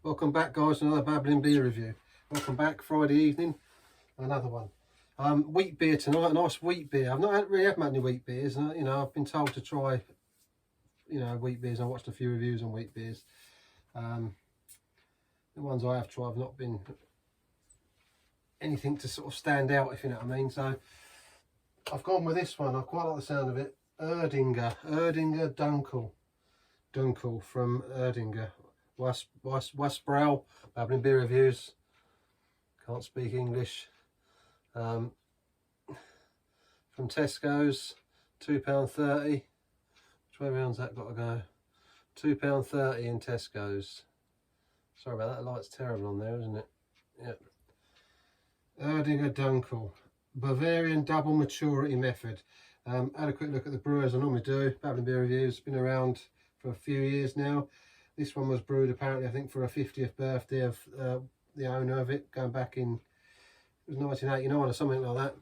Welcome back, guys, another Babbling beer review. Welcome back, Friday evening, another one. Wheat beer tonight, a nice wheat beer. I've not really had many wheat beers, and I've been told to try, wheat beers. I watched a few reviews on wheat beers. The ones I have tried have not been anything to sort of stand out, if you know what I mean. So I've gone with this one. I quite like the sound of it. Erdinger Dunkel from Erdinger. Westbrow, Babbling beer reviews. Can't speak English. From Tesco's, £2.30. Which way round's that got to go? £2.30 in Tesco's. Sorry about that, the light's terrible on there, isn't it? Yep. Erdinger Dunkel, Bavarian double maturity method. Had a quick look at the brewers I normally do. Babbling beer reviews, been around for a few years now. This one was brewed apparently, I think, for a 50th birthday of the owner of it, going back in, it was 1989 or something like that.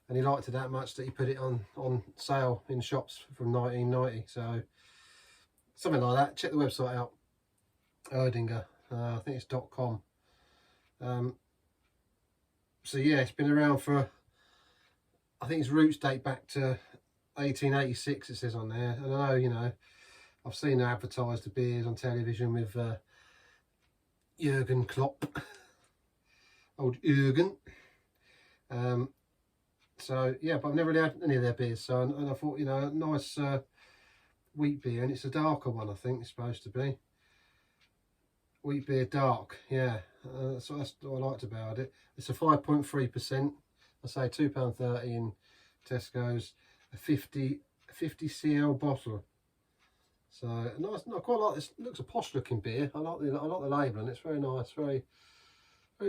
And he liked it that much that he put it on sale in shops from 1990. So something like that. Check the website out, Erdinger. I think it's .com. So yeah, it's been around for, I think its roots date back to 1886. It says on there. And I know, I've seen her advertise the beers on television with Jurgen Klopp, old Jurgen. So yeah, but I've never really had any of their beers. So and I thought, a nice wheat beer, and it's a darker one. I think it's supposed to be wheat beer dark. Yeah, so that's what I liked about it. It's a 5.3%. I say £2.30 in Tesco's. A 50 cl bottle. So nice. I quite like this. It looks a posh looking beer. I like the labelling. It's very nice. Very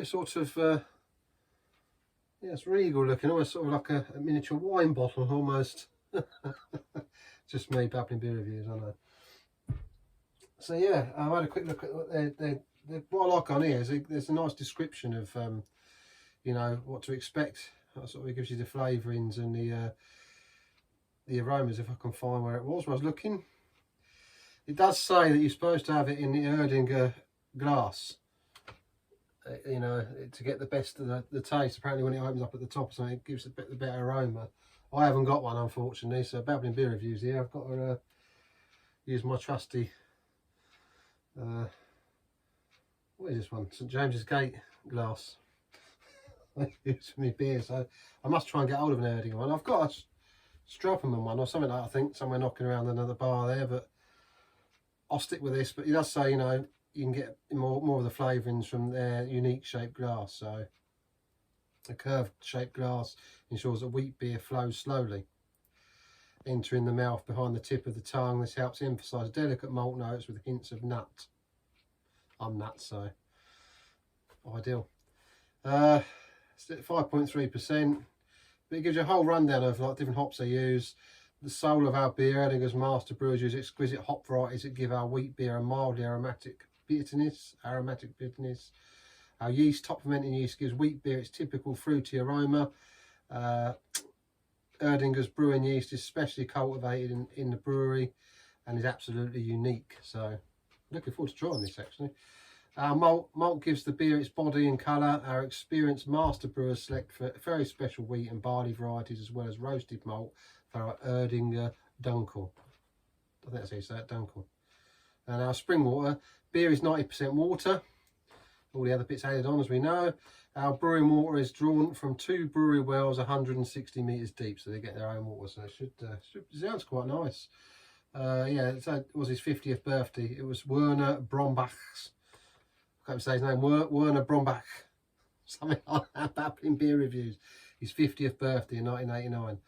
sort of yeah, it's regal looking. Almost sort of like a miniature wine bottle almost. Just me babbling beer reviews, I know. So yeah, I had a quick look at what I like on here. Is there's a nice description of what to expect. That sort of gives you the flavourings and the aromas. If I can find where it was when I was looking. It does say that you're supposed to have it in the Erdinger glass, to get the best of the taste. Apparently when it opens up at the top or something, it gives a bit the better aroma. I haven't got one, unfortunately, so Babbling beer reviews here. I've got to use my trusty, what is this one? St James's Gate glass. I use for my beer, so I must try and get hold of an Erdinger one. I've got a Stropperman one or something like that, I think, somewhere knocking around another bar there, but I'll stick with this. But he does say, you can get more of the flavourings from their unique shaped glass. So a curved shaped glass ensures that wheat beer flows slowly, entering the mouth behind the tip of the tongue. This helps emphasise delicate malt notes with hints of nut. I'm nuts, so ideal. It's at 5.3%, but it gives you a whole rundown of like different hops they use. The soul of our beer, Erdinger's master brewers use exquisite hop varieties that give our wheat beer a mildly aromatic bitterness. Our yeast, top fermenting yeast, gives wheat beer its typical fruity aroma. Erdinger's brewing yeast is specially cultivated in the brewery and is absolutely unique. So looking forward to trying this actually. Our malt gives the beer its body and colour. Our experienced master brewers select for very special wheat and barley varieties as well as roasted malt for our Erdinger Dunkel. I think that's how you say it, Dunkel. And our spring water. Beer is 90% water. All the other bits added on, as we know. Our brewing water is drawn from 2 brewery wells 160 metres deep, so they get their own water. So it sounds quite nice. Yeah, it was his 50th birthday. It was Werner Brombach's. I can't say his name. Werner Brombach. Something like that. Babbling beer reviews. His 50th birthday in 1989.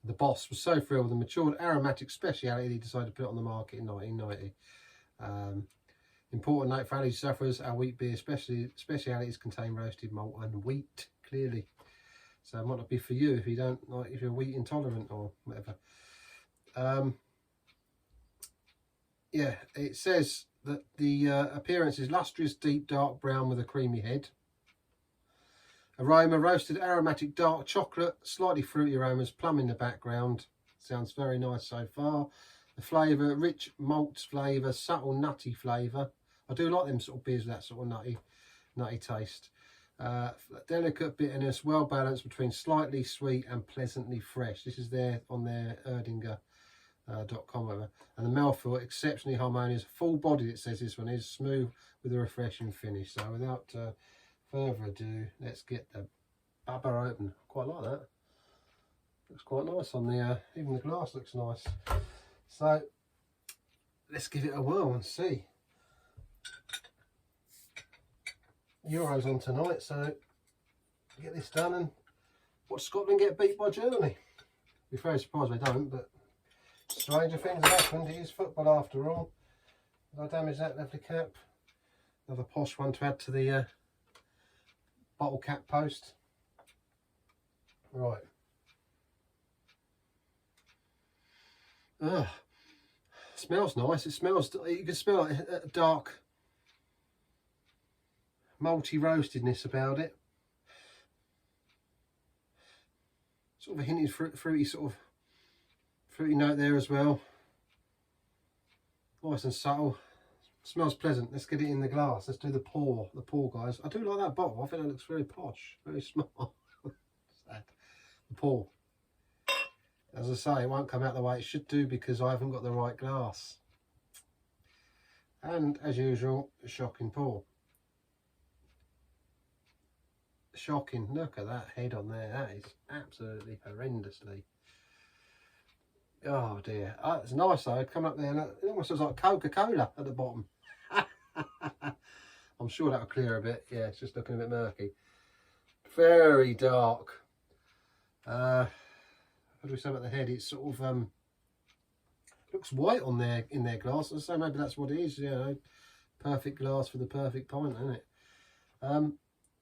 The boss was so thrilled with the matured aromatic speciality he decided to put it on the market in 1990. Important note for allergy sufferers, our wheat beer specialities contain roasted malt and wheat, clearly. So it might not be for you if you don't like, if you're wheat intolerant or whatever. Yeah, it says that the appearance is lustrous, deep, dark brown with a creamy head. Aroma, roasted aromatic dark chocolate, slightly fruity aromas, plum in the background. Sounds very nice so far. The flavour, rich malt flavour, subtle nutty flavour. I do like them sort of beers with that sort of nutty taste. Delicate bitterness, well balanced between slightly sweet and pleasantly fresh. This is there on their Erdinger.com, whatever. And the mouthfeel, exceptionally harmonious, full bodied. It says this one is smooth with a refreshing finish. So without further ado, let's get the bubba open. Quite like that. Looks quite nice on the even the glass looks nice. So let's give it a whirl and see. Euros on tonight, so get this done and watch Scotland get beat by Germany. Be very surprised we don't, but stranger things have happened. It is football after all. Did I damage that lovely cap? Another posh one to add to the bottle cap post. Right. Ugh. Smells nice. It smells, you can smell it, dark malty roastedness about it. Sort of a hinted fruity note there as well. Nice and subtle. Smells pleasant. Let's get it in the glass. Let's do the pour guys. I do like that bottle. I think that looks very posh, very smart. The pour. As I say, it won't come out the way it should do because I haven't got the right glass. And as usual, a shocking pour. Shocking. Look at that head on there. That is absolutely horrendously. Oh dear. It's nice though. Come up there. It almost looks like Coca-Cola at the bottom. I'm sure that'll clear a bit. Yeah, it's just looking a bit murky. Very dark. What do we say about the head? It's sort of looks white on there in their glass. So maybe that's what it is. You know, perfect glass for the perfect pint, isn't it?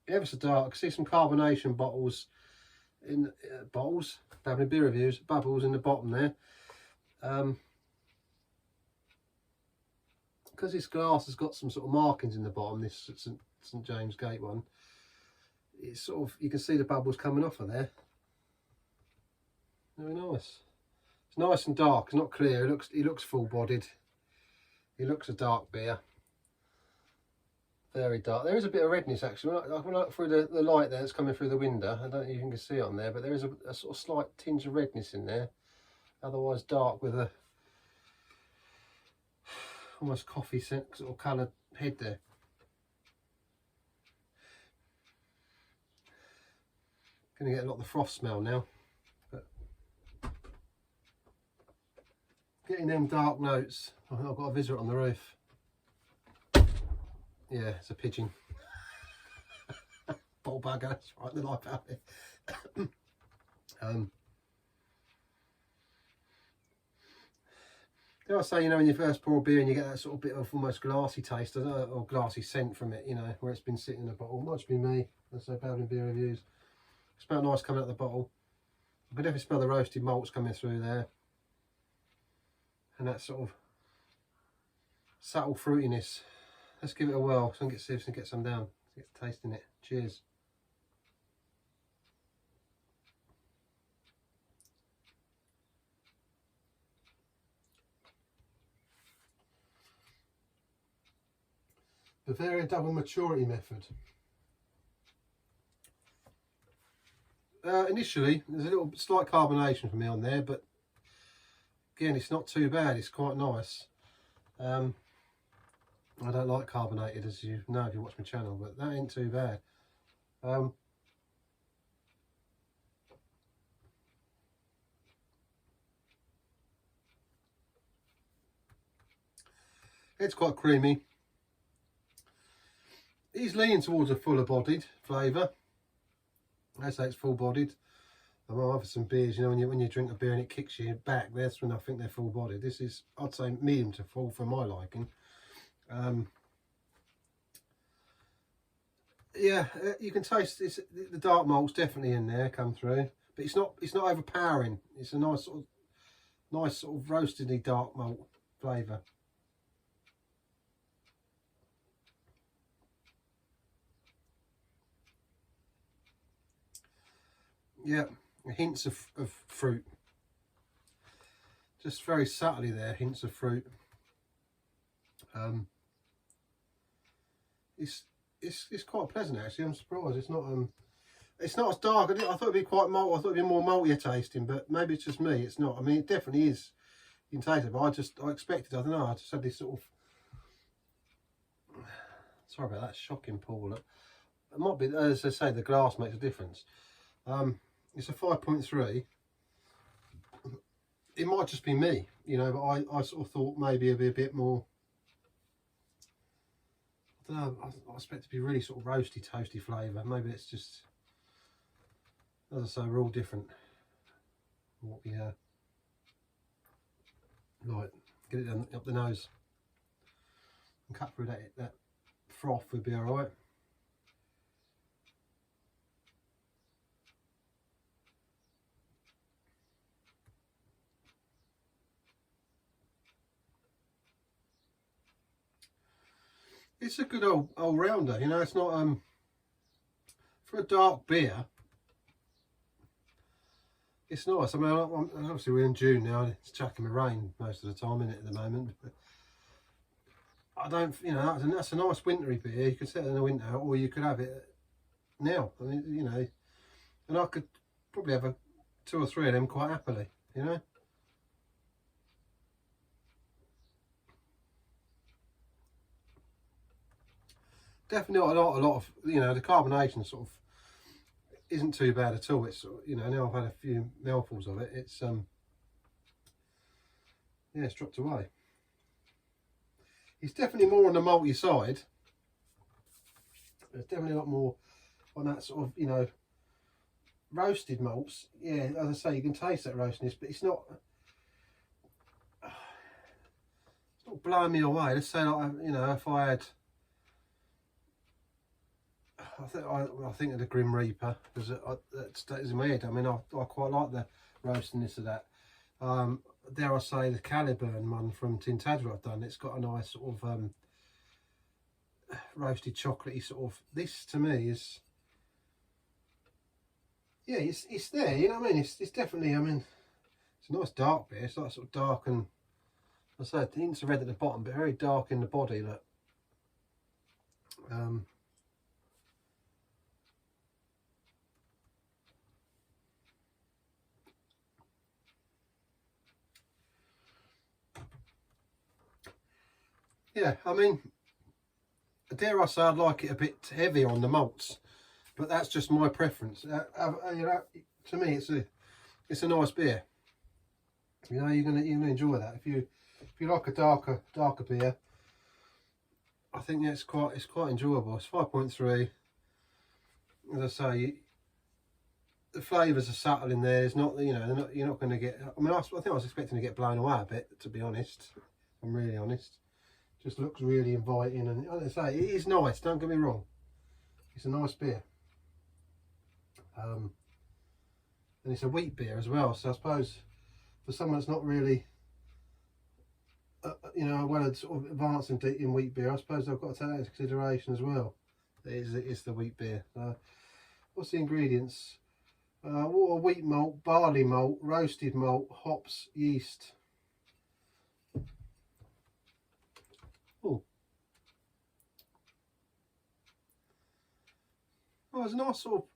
Ever so dark. See some carbonation bottles in Babbling beer reviews. Bubbles in the bottom there. Because this glass has got some sort of markings in the bottom. This St James Gate one. It's sort of, you can see the bubbles coming off of there. Very nice. It's nice and dark. It's not clear. It looks full bodied. It looks a dark beer. Very dark. There is a bit of redness actually. I can look through the light there that's coming through the window. I don't know if you can see it on there, but there is a sort of slight tinge of redness in there. Otherwise dark with a almost coffee sort of coloured head there. Going to get a lot of the froth smell now. But getting them dark notes. I've got a visitor on the roof. Yeah, it's a pigeon. Bottle bugger, that's right, the life out there. Dare I say, you know, when you first pour a beer and you get that sort of bit of almost glassy taste or glassy scent from it, you know, where it's been sitting in the bottle. Might just be me. Let's say Babbling beer reviews. It smells nice coming out the bottle. I can definitely smell the roasted malts coming through there. And that sort of subtle fruitiness. Let's give it a whirl so I can see if I can get some down. Let's get tasting it. Cheers. Bavaria double maturity method. Initially, there's a little slight carbonation for me on there, but again, it's not too bad. It's quite nice. I don't like carbonated, as you know if you watch my channel, but that ain't too bad. It's quite creamy. It's leaning towards a fuller bodied flavour. I say it's full bodied. I've had some beers, you know, when you drink a beer and it kicks you back, that's when I think they're full bodied. This is, I'd say, medium to full for my liking. Yeah, you can taste this, the dark malt's definitely in there, come through, but it's not overpowering. It's a nice sort of roastedly dark malt flavour. Yeah, hints of fruit. Just very subtly there, hints of fruit. it's quite pleasant actually. I'm surprised it's not as dark. I thought it'd be quite malt. I thought it'd be more maltier tasting, but maybe it's just me. It's not. I mean, it definitely is. You can taste it, but I expected. I don't know. I just had this sort of. Sorry about that shocking, Paul. It might be, as I say, the glass makes a difference. It's a 5.3. It might just be me, you know, but I sort of thought maybe it'd be a bit more. I don't know. I expect it to be really sort of roasty, toasty flavour. Maybe it's just. As I say, we're all different. What we like, get it up the nose and cut through that froth would be all right. It's a good old rounder, you know. It's not for a dark beer. It's nice. I mean, obviously we're in June now, and it's chucking the rain most of the time, isn't it, at the moment? But I don't, you know, that's a nice wintry beer. You could set it in the winter, or you could have it now. I mean, you know, and I could probably have 2 or 3 of them quite happily, you know. Definitely not a lot of, you know, the carbonation sort of isn't too bad at all. It's, you know, now I've had a few mouthfuls of it, it's yeah, it's dropped away. It's definitely more on the malty side. There's definitely a lot more on that sort of, you know, roasted malts. Yeah, as I say, you can taste that roastiness, but it's not blowing me away. Let's say, like, you know, if I had, I think of the Grim Reaper, because that stays in my head. I mean, I quite like the roastiness of that. Dare I say, the Caliburn one from Tintagel I've done, it's got a nice sort of roasted chocolatey sort of. This to me is, yeah, it's there, you know what I mean? It's definitely, I mean, it's a nice dark beer. It's like sort of dark, and I say hints of red at the bottom, but very dark in the body. Look, yeah, I mean, dare I say, I'd like it a bit heavier on the malts, but that's just my preference. You know, to me, it's a nice beer. You know, you're gonna enjoy that if you like a darker beer. I think it's quite enjoyable. It's 5.3. As I say, the flavours are subtle in there. It's not, you know, you're not going to get. I mean, I think I was expecting to get blown away a bit, to be honest. I'm really honest. Just looks really inviting, and as I say, it is nice. Don't get me wrong. It's a nice beer. And it's a wheat beer as well. So I suppose for someone that's not really, you know, well, sort of advanced in wheat beer, I suppose I've got to take that into consideration as well. It's the wheat beer. What's the ingredients? Water, wheat malt, barley malt, roasted malt, hops, yeast. Oh, there's a nice sort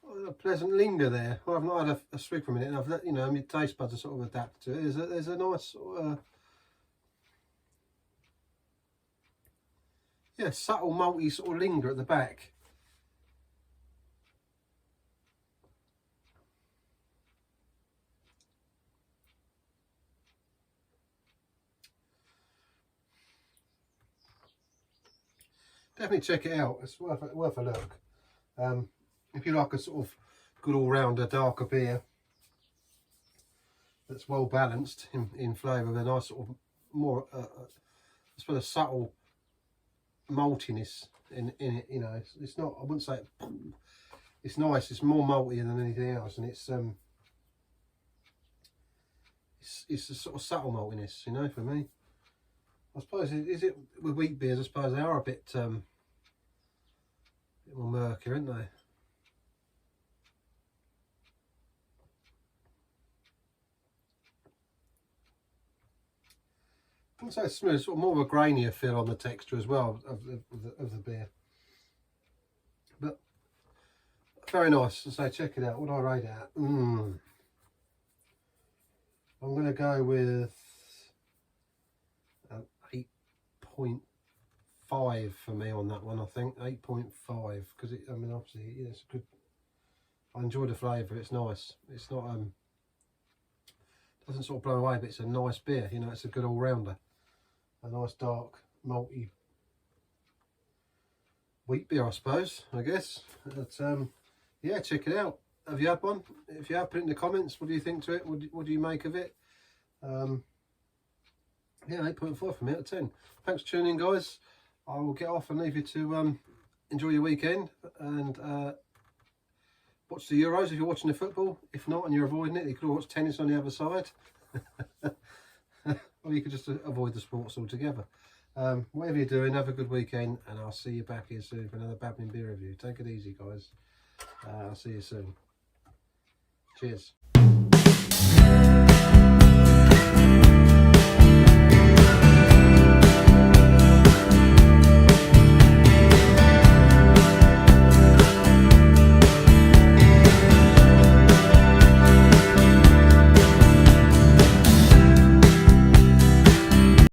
of a pleasant linger there. Well, I've not had a swig from it, and I've let, you know, my taste buds are sort of adapted to it. There's a nice sort of yeah, subtle malty sort of linger at the back. Definitely check it out. It's worth a look. If you like a sort of good all-rounder darker beer that's well balanced in flavour, with a nice sort of more, I suppose, a subtle maltiness in it. You know, it's not. I wouldn't say it's nice. It's more malty than anything else, and it's a sort of subtle maltiness. You know, for me. I suppose, is it with wheat beers? I suppose they are a bit more murky, aren't they? I'd say it's smooth, sort of more of a grainier feel on the texture as well of the beer. But very nice. So check it out. What do I rate it at? I'm going to go with an 8.5 for me on that one. I think 8.5 because I mean, obviously, yeah, it's good. I enjoy the flavour. It's nice. It's not doesn't sort of blow away, but it's a nice beer. You know, it's a good all-rounder. A nice dark malty wheat beer, I suppose. I guess. But yeah, check it out. Have you had one? If you have, put it in the comments. What do you think to it? What do you make of it? Yeah, 8.5 for me out of 10. Thanks for tuning in, guys. I will get off and leave you to enjoy your weekend and watch the Euros if you're watching the football. If not and you're avoiding it, you could watch tennis on the other side. Or you could just avoid the sports altogether. Whatever you're doing, have a good weekend, and I'll see you back here soon for another Babbling beer review. Take it easy, guys. I'll see you soon. Cheers.